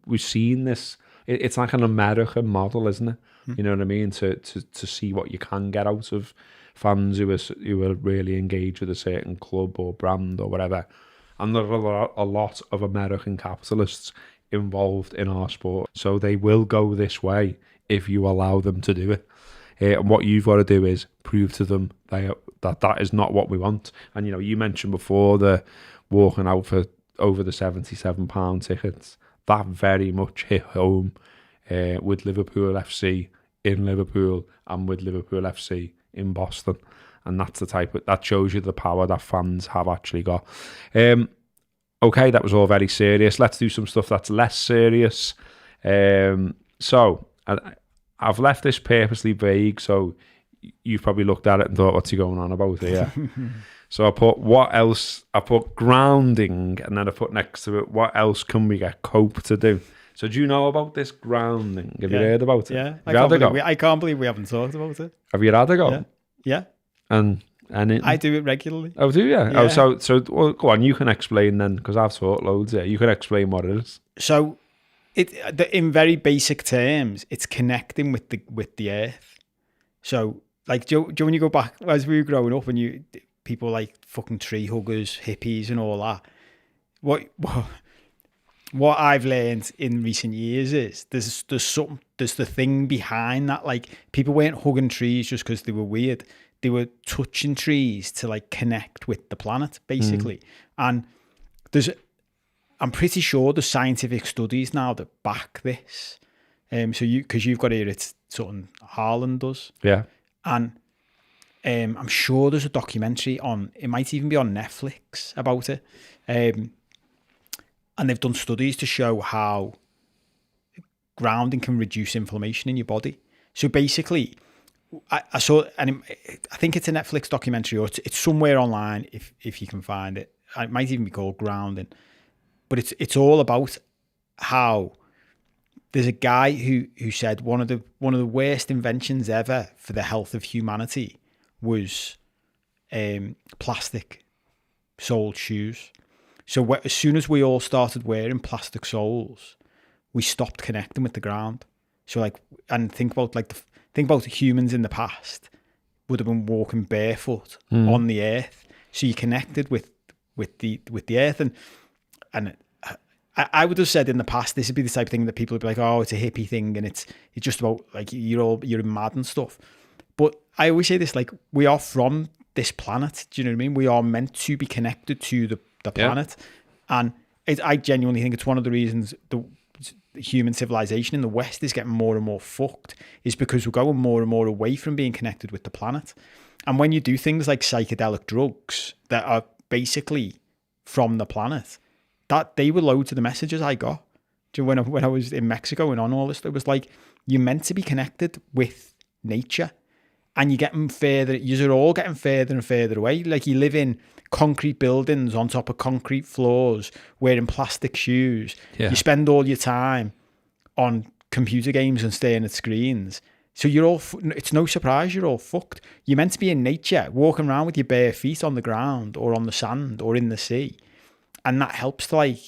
we've seen this. It's like an American model, isn't it? You know what I mean? To see what you can get out of fans who are really engaged with a certain club or brand or whatever. And there are a lot of American capitalists involved in our sport. So they will go this way if you allow them to do it. And what you've got to do is prove to them that is not what we want. And, you know, you mentioned before the walking out for over the £77 tickets. That very much hit home with Liverpool FC in Liverpool and with Liverpool FC in Boston. And that's the that shows you the power that fans have actually got. Okay, that was all very serious. Let's do some stuff that's less serious. So I've left this purposely vague, so you've probably looked at it and thought, what's he going on about here? So I put what else? I put grounding, and then I put next to it, what else can we get Cope to do? So do you know about this grounding? Have you heard about it? Yeah, I can't believe we haven't talked about it. Have you had a go? Yeah. And I do it regularly. Oh, do you? Yeah. Oh, so well, go on. You can explain then, because I've taught loads here. You can explain what it is. So, in very basic terms, it's connecting with the earth. So, like, do you when you go back as we were growing up, and people like fucking tree huggers, hippies, and all that. What I've learned in recent years is there's the thing behind that. Like, people weren't hugging trees just because they were weird. They were touching trees to like connect with the planet, basically. And I'm pretty sure there's scientific studies now that back this. So because you've got here, it's something Haaland does. Yeah. And I'm sure there's a documentary it might even be on Netflix about it. And they've done studies to show how grounding can reduce inflammation in your body. So basically, I saw, and I think it's a Netflix documentary, or it's somewhere online if you can find it. It might even be called Grounding, but it's all about how there's a guy who said one of the worst inventions ever for the health of humanity was plastic soled shoes. So as soon as we all started wearing plastic soles, we stopped connecting with the ground. So like, and think about humans in the past would have been walking barefoot on the earth. So you connected with the earth, and I would have said in the past this would be the type of thing that people would be like, oh, it's a hippie thing, and it's just about like you're mad and stuff. But I always say this, like, we are from this planet. Do you know what I mean? We are meant to be connected to the planet. And I genuinely think it's one of the reasons the human civilization in the West is getting more and more fucked, is because we're going more and more away from being connected with the planet. And when you do things like psychedelic drugs that are basically from the planet, that they were loads of the messages I got. When I was in Mexico and on all this, it was like, you're meant to be connected with nature, and you're getting further, you're all getting further and further away. Like, you live in concrete buildings on top of concrete floors, wearing plastic shoes. You spend all your time on computer games and staring at screens. So you're all, it's no surprise you're all fucked. You're meant to be in nature, walking around with your bare feet on the ground or on the sand or in the sea. And that helps to, like,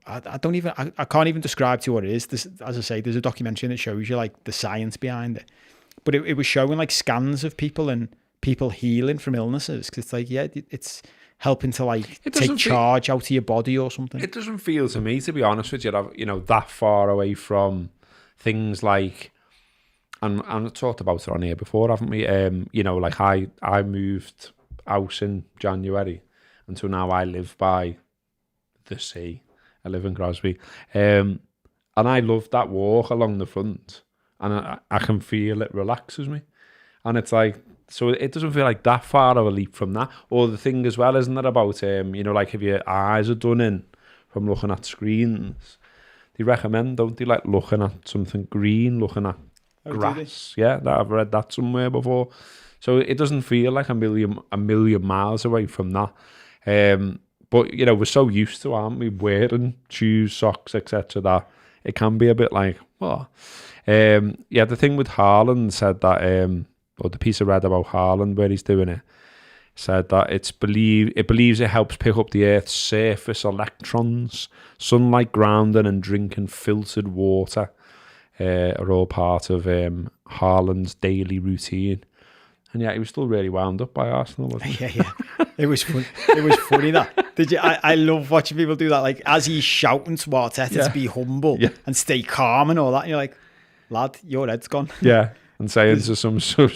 I can't even describe to you what it is. This, as I say, there's a documentary that shows you like the science behind it. But it was showing like scans of people and people healing from illnesses. Because it's like, it's helping to like take charge out of your body or something. It doesn't feel to me, to be honest with you, that far away from things like, and I talked about it on here before, haven't we? Like I moved out in January, and so now I live by the sea. I live in Crosby, and I love that walk along the front, and I can feel it relaxes me, and it's like, so it doesn't feel like that far of a leap from that. Or the thing as well, isn't it, about like if your eyes are done in from looking at screens, they recommend, don't they, like looking at something green, looking at grass. Yeah, that I've read that somewhere before. So it doesn't feel like a million miles away from that. But, we're so used to, aren't we, wearing shoes, socks, etc., that it can be a bit like, what? The thing with Haaland said that, or the piece I read about Haaland where he's doing it, said that it believes it helps pick up the Earth's surface electrons. Sunlight, grounding and drinking filtered water are all part of Haaland's daily routine. And he was still really wound up by Arsenal, wasn't he? Yeah. It was fun. It was funny that. Did you? I love watching people do that. Like, as he's shouting to Arteta to be humble and stay calm and all that, and you're like, lad, your head's gone. Yeah. And saying to some, who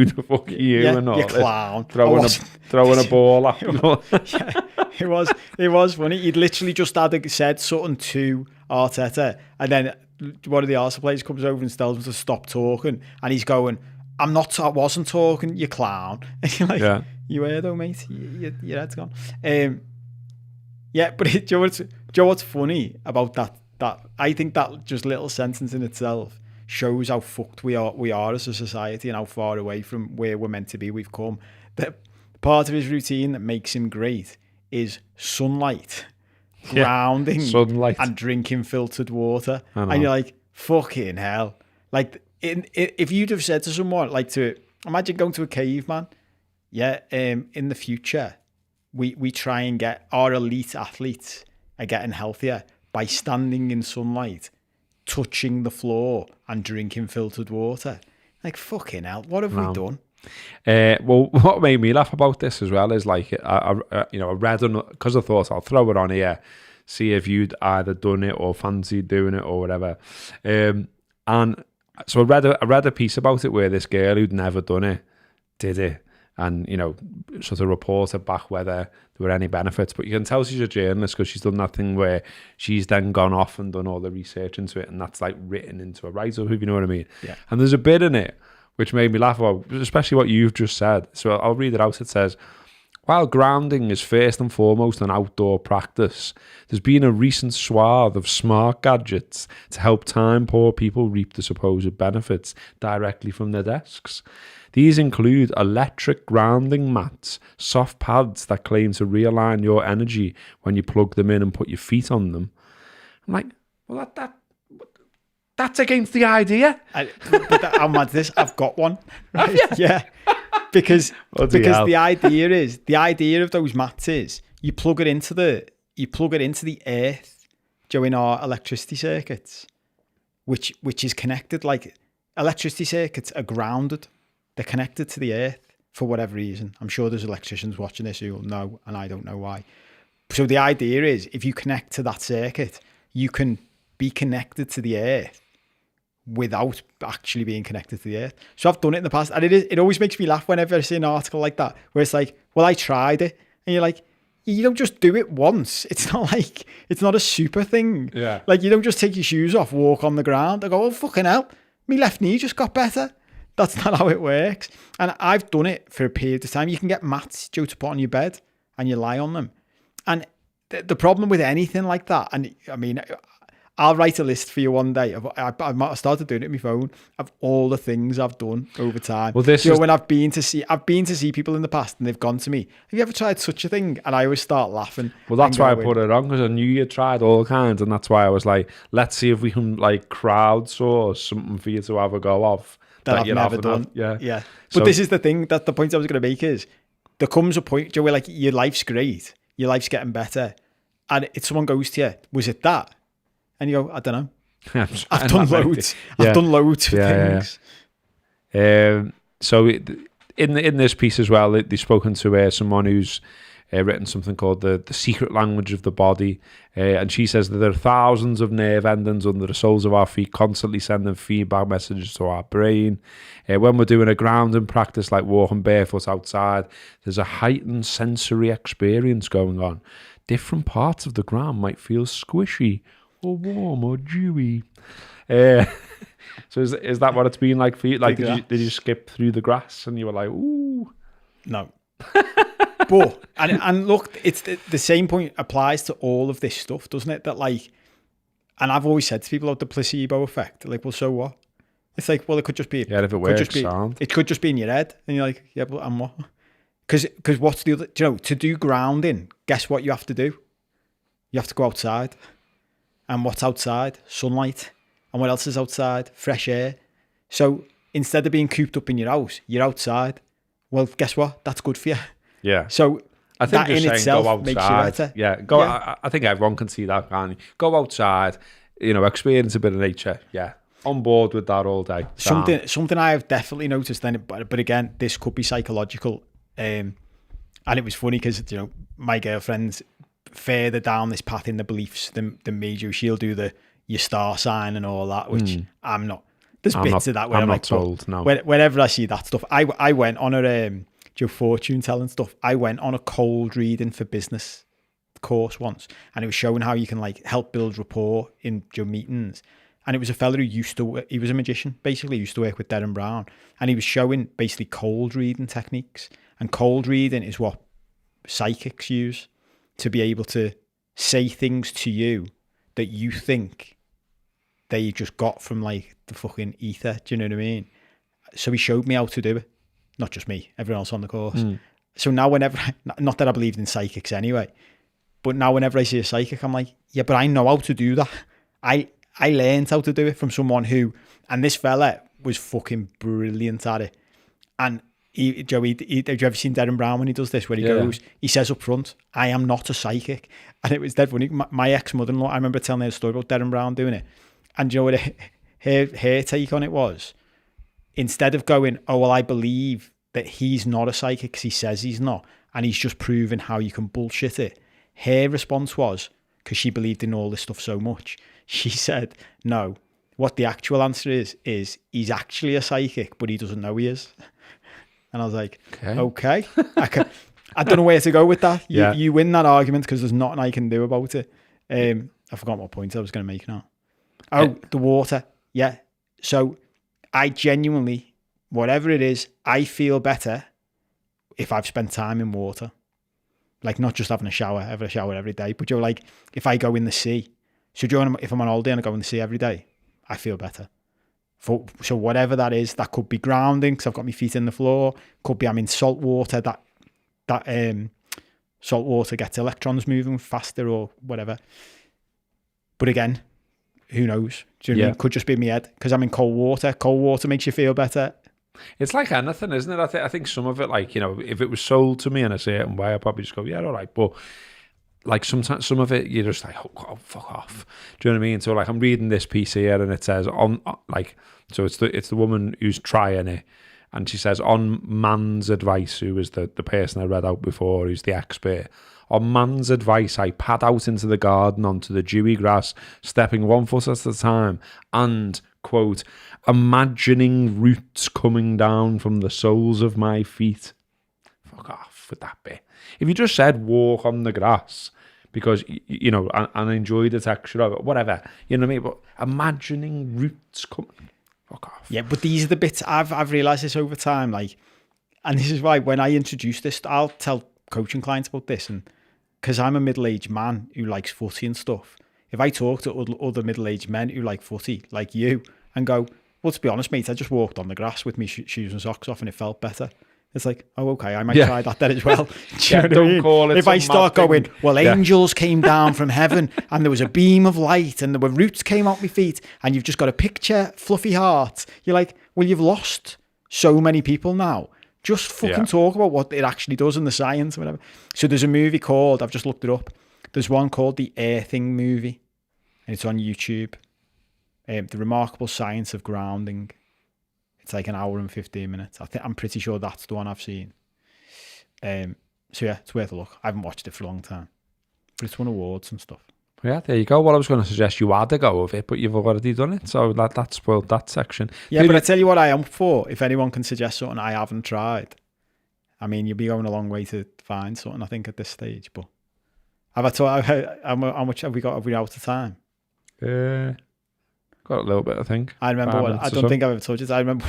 the fuck are you and all you clown. Throwing a ball at people. It was funny. He'd literally just said something to Arteta, and then one of the Arsenal players comes over and tells him to stop talking, and he's going, I wasn't talking, you clown. And you're like, you were though, mate. Your head's gone. But do you know what's funny about that? I think that just little sentence in itself shows how fucked we are as a society, and how far away from where we're meant to be we've come. That part of his routine that makes him great is sunlight, grounding, sunlight, and drinking filtered water. And you're like, fucking hell. Like, if you'd have said to someone, like, to imagine going to a cave, man. In the future, we try and get our elite athletes are getting healthier by standing in sunlight, touching the floor and drinking filtered water. Like, fucking hell, what have we done? Well, what made me laugh about this as well is, like, I read on, because I thought I'll throw it on here, see if you'd either done it or fancied doing it or whatever. And so I read a piece about it where this girl who'd never done it did it, and sort of reported back whether there were any benefits. But you can tell she's a journalist because she's done that thing where she's then gone off and done all the research into it, and that's like written into a write-up, if you know what I mean. Yeah. And there's a bit in it which made me laugh about, especially what you've just said. So I'll read it out. It says, while grounding is first and foremost an outdoor practice, there's been a recent swath of smart gadgets to help time-poor people reap the supposed benefits directly from their desks. These include electric grounding mats, soft pads that claim to realign your energy when you plug them in and put your feet on them. I'm like, well, that's against the idea. How mad is this? I've got one. Right? Yeah. Because the idea of those mats is you plug it into the earth during our electricity circuits, which is connected. Like, electricity circuits are grounded. They're connected to the earth for whatever reason. I'm sure there's electricians watching this who will know, and I don't know why. So the idea is, if you connect to that circuit, you can be connected to the earth without actually being connected to the earth. So I've done it in the past, and it always makes me laugh whenever I see an article like that where it's like, well, I tried it, and you're like, you don't just do it once. It's not a super thing. Yeah. Like, you don't just take your shoes off, walk on the ground, and go, oh, fucking hell, my left knee just got better. That's not how it works. And I've done it for a period of time. You can get mats, Joe, to put on your bed, and you lie on them. And the problem with anything like that, and I mean, I'll write a list for you one day. I started doing it on my phone of all the things I've done over time. Well, this when I've been to see people in the past, and they've gone to me, have you ever tried such a thing? And I always start laughing. Well, that's why I put it on, because I knew you tried all kinds, and that's why I was like, let's see if we can like crowdsource something for you to have a go of that I've never done. Yeah. But this is the thing, that the point I was going to make is, there comes a point, Joe, where like your life's great, your life's getting better, and if someone goes to you, was it that? And you go, I don't know. I've done loads. I've done loads of things. So in this piece as well, they've spoken to someone who's written something called the secret language of the body, and she says that there are thousands of nerve endings under the soles of our feet constantly sending feedback messages to our brain. When we're doing a grounding practice like walking barefoot outside, there's a heightened sensory experience going on. Different parts of the ground might feel squishy or warm or dewy. So is that what it's been like for you? Like, did you skip through the grass and you were like, ooh? No. But, and look, it's the same point applies to all of this stuff, doesn't it? That like, and I've always said to people about the placebo effect, like, well, so what? It's like, well, it could just be, if it works, it could just be in your head. And you're like, yeah, but and what? Because what's the other, to do grounding, guess what you have to do? You have to go outside. And what's outside? Sunlight. And what else is outside? Fresh air. So instead of being cooped up in your house, you're outside. Well, guess what? That's good for you. Yeah. So I think that in itself makes you better. Yeah. I think everyone can see that, can't you? Go outside, experience a bit of nature. Yeah. On board with that all day. Something I have definitely noticed then, but again, this could be psychological. And it was funny because, my girlfriend's further down this path in the beliefs than me. She'll do your star sign and all that, which I'm not. There's bits of that where I'm not like, told. No. Whenever I see that stuff, I went on a fortune telling stuff. I went on a cold reading for business course once, and it was showing how you can like help build rapport in your meetings. And it was a fella who he was a magician, basically, used to work with Derren Brown, and he was showing basically cold reading techniques. And cold reading is what psychics use to be able to say things to you that you think they just got from like the fucking ether. Do you know what I mean? So he showed me how to do it. Not just me, everyone else on the course. So now whenever, not that I believed in psychics anyway, but now whenever I see a psychic, I'm like, yeah, but I know how to do that. I learned how to do it from someone who, and this fella was fucking brilliant at it. And Joey, have you ever seen Derren Brown when he does this, where he goes, he says up front, I am not a psychic. And it was dead funny. My ex-mother-in-law, I remember telling her a story about Derren Brown doing it. And you know what her take on it was? Instead of going, oh, well, I believe that he's not a psychic because he says he's not, and he's just proven how you can bullshit it. Her response was, because she believed in all this stuff so much, she said, no, what the actual answer is he's actually a psychic, but he doesn't know he is. And I was like, okay. I don't know where to go with that. You win that argument because there's nothing I can do about it. I forgot what point I was going to make now. Oh, the water. Yeah. So I genuinely, whatever it is, I feel better if I've spent time in water. Like not just having a shower every day, but you're like, if I go in the sea. So if I'm on holiday and I go in the sea every day, I feel better. So whatever that is, that could be grounding because I've got my feet in the floor. Could be I'm in salt water. That salt water gets electrons moving faster or whatever. But again, who knows? Do you know what I mean? Could just be in my head because I'm in cold water. Cold water makes you feel better. It's like anything, isn't it? I think some of it, like, if it was sold to me in a certain way, I'd probably just go, yeah, all right. But like sometimes some of it, you're just like, oh, fuck off. Do you know what I mean? So like I'm reading this piece here and it says so it's the woman who's trying it, And she says, on man's advice, who is the person I read out before, who's the expert, on man's advice, I pad out into the garden onto the dewy grass, stepping 1 foot at a time, and, quote, imagining roots coming down from the soles of my feet. Fuck off with that bit. If you just said walk on the grass, because, you know, and enjoy the texture of it, whatever, you know what I mean? But imagining roots coming, fuck off. Yeah, but these are the bits I've realised this over time, like, and this is why when I introduce this, I'll tell coaching clients about this, and because I'm a middle-aged man who likes footy and stuff, if I talk to other middle-aged men who like footy, like you, and go, well, to be honest, mate, I just walked on the grass with me shoes and socks off and it felt better. It's like, oh, okay, I might try that then as well. Do you know what I mean? Call it if I start going, well, angels came down from heaven and there was a beam of light and there were roots came out my feet and you've just got a picture, fluffy heart. You're like, well, you've lost so many people now. Just fucking talk about what it actually does in the science or whatever. So there's a movie called, I've just looked it up. There's one called The Earthing Movie, and it's on YouTube. The Remarkable Science of Grounding. It's like an hour and 15 minutes. I'm pretty sure that's the one I've seen. So yeah, it's worth a look. I haven't watched it for a long time, but it's won awards and stuff. Yeah, there you go. Well, I was going to suggest you had a go of it, but you've already done it, so that spoiled that section. Yeah, but I tell you what I am for. If anyone can suggest something I haven't tried, I mean, you'll be going a long way to find something, I think, at this stage. But how much have we got? Have we out of time? Got a little bit, I think. I remember I don't think I've ever touched it. I remember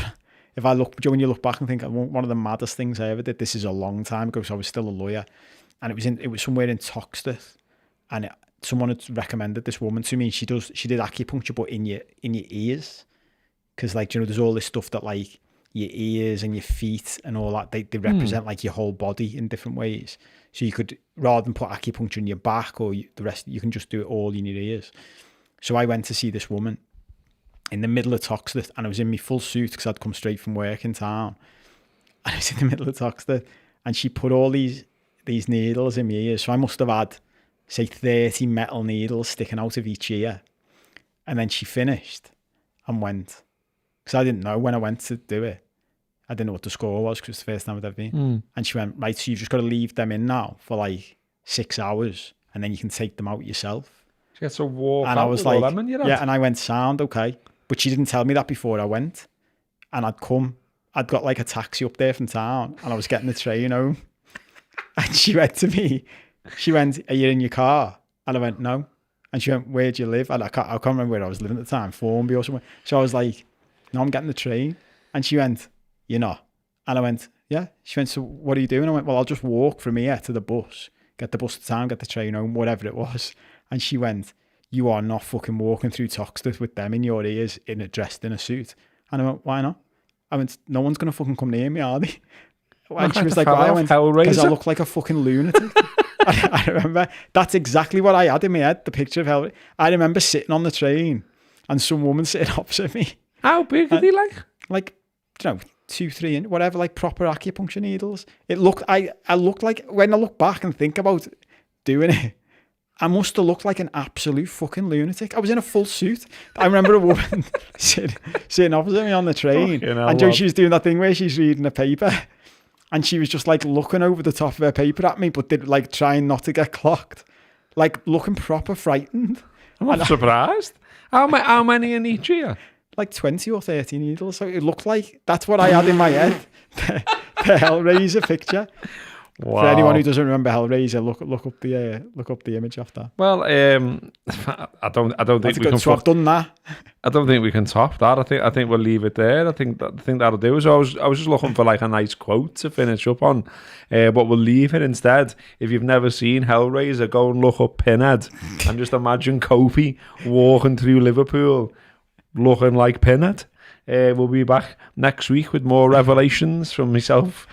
if I look, when you look back and think one of the maddest things I ever did. This is a long time ago, so I was still a lawyer, and it was somewhere in Toxteth, and someone had recommended this woman to me. She did acupuncture, but in your ears, because like, you know, there's all this stuff that like your ears and your feet and all that, they represent like your whole body in different ways. So you could, rather than put acupuncture in your back or the rest, you can just do it all in your ears. So I went to see this woman in the middle of Toxteth, and I was in my full suit because I'd come straight from work in town, and I was in the middle of Toxteth, and she put all these needles in my ears. So I must have had, say, 30 metal needles sticking out of each ear. And then she finished and went, because I didn't know when I went to do it. I didn't know what the score was because it was the first time I'd ever been. And she went, right, so you've just got to leave them in now for like 6 hours and then you can take them out yourself. She gets a walk and out I was with like, all them in your hand. yeah, and I went, sound, okay. But she didn't tell me that before I went. And I'd got like a taxi up there from town and I was getting the train home. And she went to me, she went, are you in your car? And I went, no. And she went, where do you live? And I can't remember where I was living at the time, Formby or somewhere. So I was like, no, I'm getting the train. And she went, you're not? And I went, yeah. She went, so what are you doing? I went, well, I'll just walk from here to the bus, get the bus to town, get the train home, whatever it was. And she went, you are not fucking walking through Toxteth with them in your ears, dressed in a suit. And I went, why not? I went, no one's going to fucking come near me, are they? And she was like, why? I went, because I look like a fucking lunatic. I remember, that's exactly what I had in my head, the picture of Hellraiser. I remember sitting on the train and some woman sitting opposite me. How big are they like? Like, you know, 2-3 inch, whatever, like proper acupuncture needles. It looked, I looked like, when I look back and think about doing it, I must have looked like an absolute fucking lunatic. I was in a full suit. I remember a woman sitting opposite me on the train. And she was doing that thing where she's reading a paper. And she was just like looking over the top of her paper at me, but like trying not to get clocked. Like looking proper frightened. I'm not surprised. How many in each ear? Like 20 or 30 needles. So it looked like, that's what I had in my head. The Hellraiser picture. Wow. For anyone who doesn't remember Hellraiser, look up the image of that. Well, I don't think we can. So I've done that. I don't think we can top that. I think we'll leave it there. I think that'll do. So I was just looking for like a nice quote to finish up on, but we'll leave it instead. If you've never seen Hellraiser, go and look up Pinhead and just imagine Copey walking through Liverpool, looking like Pinhead. We'll be back next week with more revelations from myself